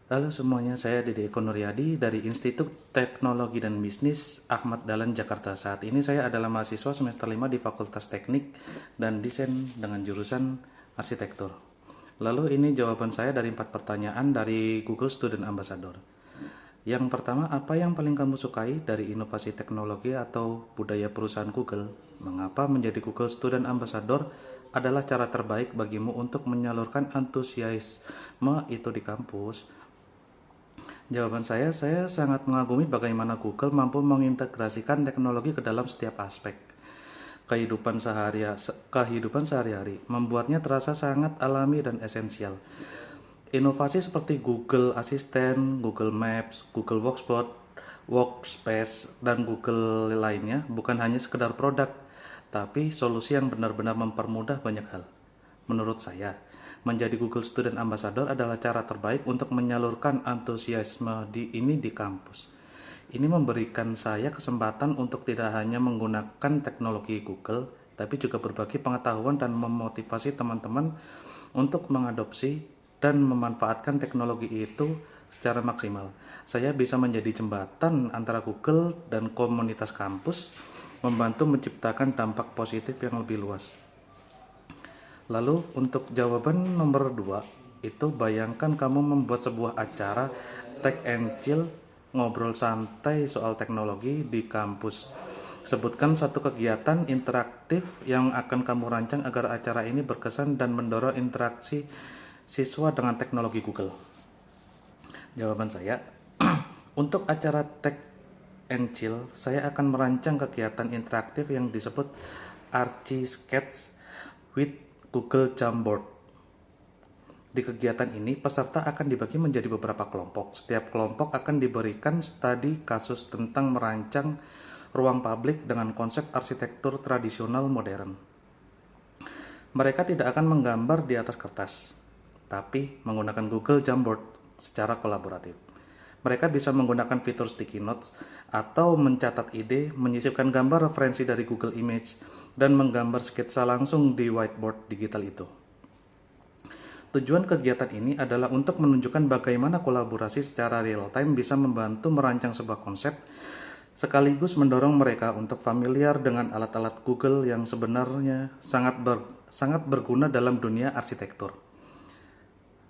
Halo semuanya, saya Dede Eko Nuryadi dari Institut Teknologi dan Bisnis Ahmad Dahlan Jakarta. Saat ini saya adalah mahasiswa semester 5 di Fakultas Teknik dan Desain dengan jurusan Arsitektur. Lalu ini jawaban saya dari 4 pertanyaan dari Google Student Ambassador. Yang pertama, apa yang paling kamu sukai dari inovasi teknologi atau budaya perusahaan Google? Mengapa menjadi Google Student Ambassador adalah cara terbaik bagimu untuk menyalurkan antusiasme itu di kampus? Jawaban saya sangat mengagumi bagaimana Google mampu mengintegrasikan teknologi ke dalam setiap aspek kehidupan sehari-hari, membuatnya terasa sangat alami dan esensial. Inovasi seperti Google Assistant, Google Maps, Google Workspace, dan Google lainnya bukan hanya sekedar produk, tapi solusi yang benar-benar mempermudah banyak hal. Menurut saya, menjadi Google Student Ambassador adalah cara terbaik untuk menyalurkan antusiasme di kampus. Ini memberikan saya kesempatan untuk tidak hanya menggunakan teknologi Google, tapi juga berbagi pengetahuan dan memotivasi teman-teman untuk mengadopsi dan memanfaatkan teknologi itu secara maksimal. Saya bisa menjadi jembatan antara Google dan komunitas kampus, membantu menciptakan dampak positif yang lebih luas. Lalu untuk jawaban nomor 2, itu bayangkan kamu membuat sebuah acara tech and chill, ngobrol santai soal teknologi di kampus. Sebutkan satu kegiatan interaktif yang akan kamu rancang agar acara ini berkesan dan mendorong interaksi siswa dengan teknologi Google. Jawaban saya, untuk acara tech and chill, saya akan merancang kegiatan interaktif yang disebut Archie Sketch with Google Jamboard. Di kegiatan ini, peserta akan dibagi menjadi beberapa kelompok. Setiap kelompok akan diberikan studi kasus tentang merancang ruang publik dengan konsep arsitektur tradisional modern. Mereka tidak akan menggambar di atas kertas, tapi menggunakan Google Jamboard secara kolaboratif. Mereka bisa menggunakan fitur sticky notes atau mencatat ide, menyisipkan gambar referensi dari Google Image, dan menggambar sketsa langsung di whiteboard digital itu. Tujuan kegiatan ini adalah untuk menunjukkan bagaimana kolaborasi secara real-time bisa membantu merancang sebuah konsep, sekaligus mendorong mereka untuk familiar dengan alat-alat Google yang sebenarnya sangat berguna dalam dunia arsitektur.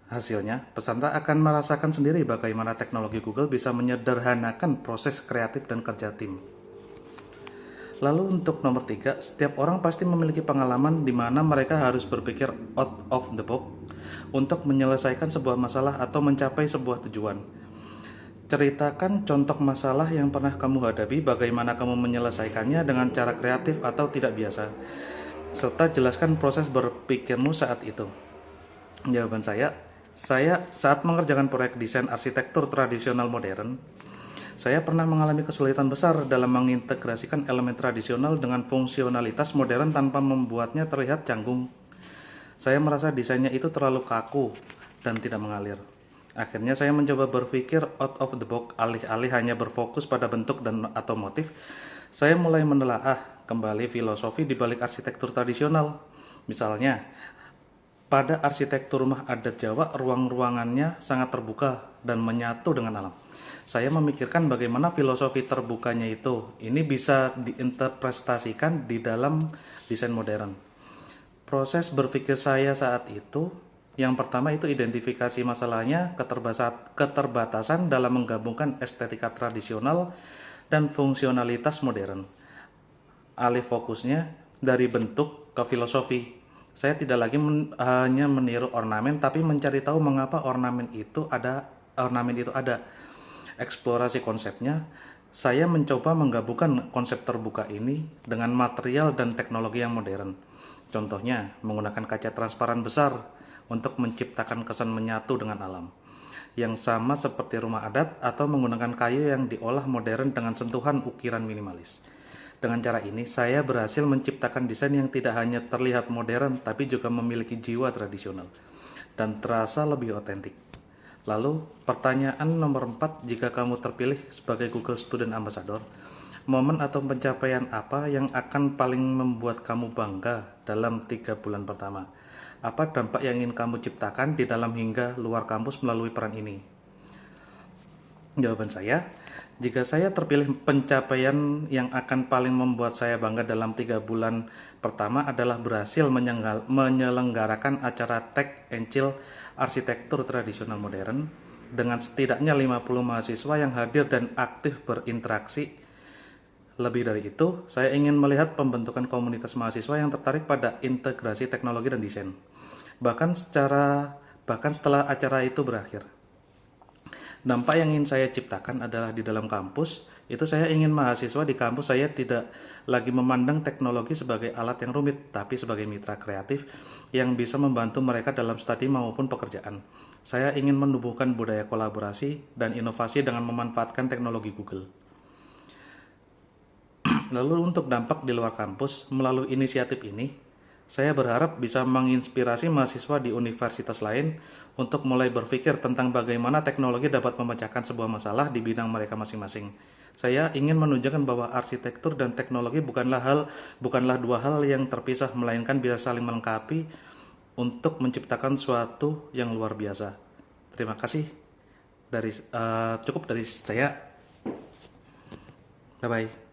Hasilnya, peserta akan merasakan sendiri bagaimana teknologi Google bisa menyederhanakan proses kreatif dan kerja tim. Lalu untuk nomor 3, setiap orang pasti memiliki pengalaman di mana mereka harus berpikir out of the box untuk menyelesaikan sebuah masalah atau mencapai sebuah tujuan. Ceritakan contoh masalah yang pernah kamu hadapi, bagaimana kamu menyelesaikannya dengan cara kreatif atau tidak biasa, serta jelaskan proses berpikirmu saat itu. Jawaban saya saat mengerjakan proyek desain arsitektur tradisional modern, saya pernah mengalami kesulitan besar dalam mengintegrasikan elemen tradisional dengan fungsionalitas modern tanpa membuatnya terlihat canggung. Saya merasa desainnya itu terlalu kaku dan tidak mengalir. Akhirnya saya mencoba berpikir out of the box, alih-alih hanya berfokus pada bentuk dan atau motif. Saya mulai menelaah kembali filosofi di balik arsitektur tradisional. Misalnya, pada arsitektur rumah adat Jawa, ruang-ruangannya sangat terbuka dan menyatu dengan alam. Saya memikirkan bagaimana filosofi terbukanya ini bisa diinterpretasikan di dalam desain modern. Proses berpikir saya saat itu, yang pertama itu identifikasi masalahnya, keterbatasan dalam menggabungkan estetika tradisional dan fungsionalitas modern. Alih fokusnya dari bentuk ke filosofi. Saya tidak lagi hanya meniru ornamen, tapi mencari tahu mengapa ornamen itu ada. Eksplorasi konsepnya, saya mencoba menggabungkan konsep terbuka ini dengan material dan teknologi yang modern. Contohnya, menggunakan kaca transparan besar untuk menciptakan kesan menyatu dengan alam, yang sama seperti rumah adat, atau menggunakan kayu yang diolah modern dengan sentuhan ukiran minimalis. Dengan cara ini, saya berhasil menciptakan desain yang tidak hanya terlihat modern, tapi juga memiliki jiwa tradisional dan terasa lebih otentik. Lalu, pertanyaan nomor 4, jika kamu terpilih sebagai Google Student Ambassador, momen atau pencapaian apa yang akan paling membuat kamu bangga dalam 3 bulan pertama? Apa dampak yang ingin kamu ciptakan di dalam hingga luar kampus melalui peran ini? Jawaban saya, jika saya terpilih, pencapaian yang akan paling membuat saya bangga dalam 3 bulan pertama adalah berhasil menyelenggarakan acara Tech and Chill arsitektur tradisional modern dengan setidaknya 50 mahasiswa yang hadir dan aktif berinteraksi. Lebih dari itu, saya ingin melihat pembentukan komunitas mahasiswa yang tertarik pada integrasi teknologi dan desain. Bahkan setelah acara itu berakhir. Dampak yang ingin saya ciptakan adalah di dalam kampus, itu saya ingin mahasiswa di kampus saya tidak lagi memandang teknologi sebagai alat yang rumit, tapi sebagai mitra kreatif yang bisa membantu mereka dalam studi maupun pekerjaan. Saya ingin menumbuhkan budaya kolaborasi dan inovasi dengan memanfaatkan teknologi Google. Lalu untuk dampak di luar kampus, melalui inisiatif ini, saya berharap bisa menginspirasi mahasiswa di universitas lain untuk mulai berpikir tentang bagaimana teknologi dapat memecahkan sebuah masalah di bidang mereka masing-masing. Saya ingin menunjukkan bahwa arsitektur dan teknologi bukanlah dua hal yang terpisah, melainkan bisa saling melengkapi untuk menciptakan suatu yang luar biasa. Terima kasih. Cukup dari saya. Bye bye.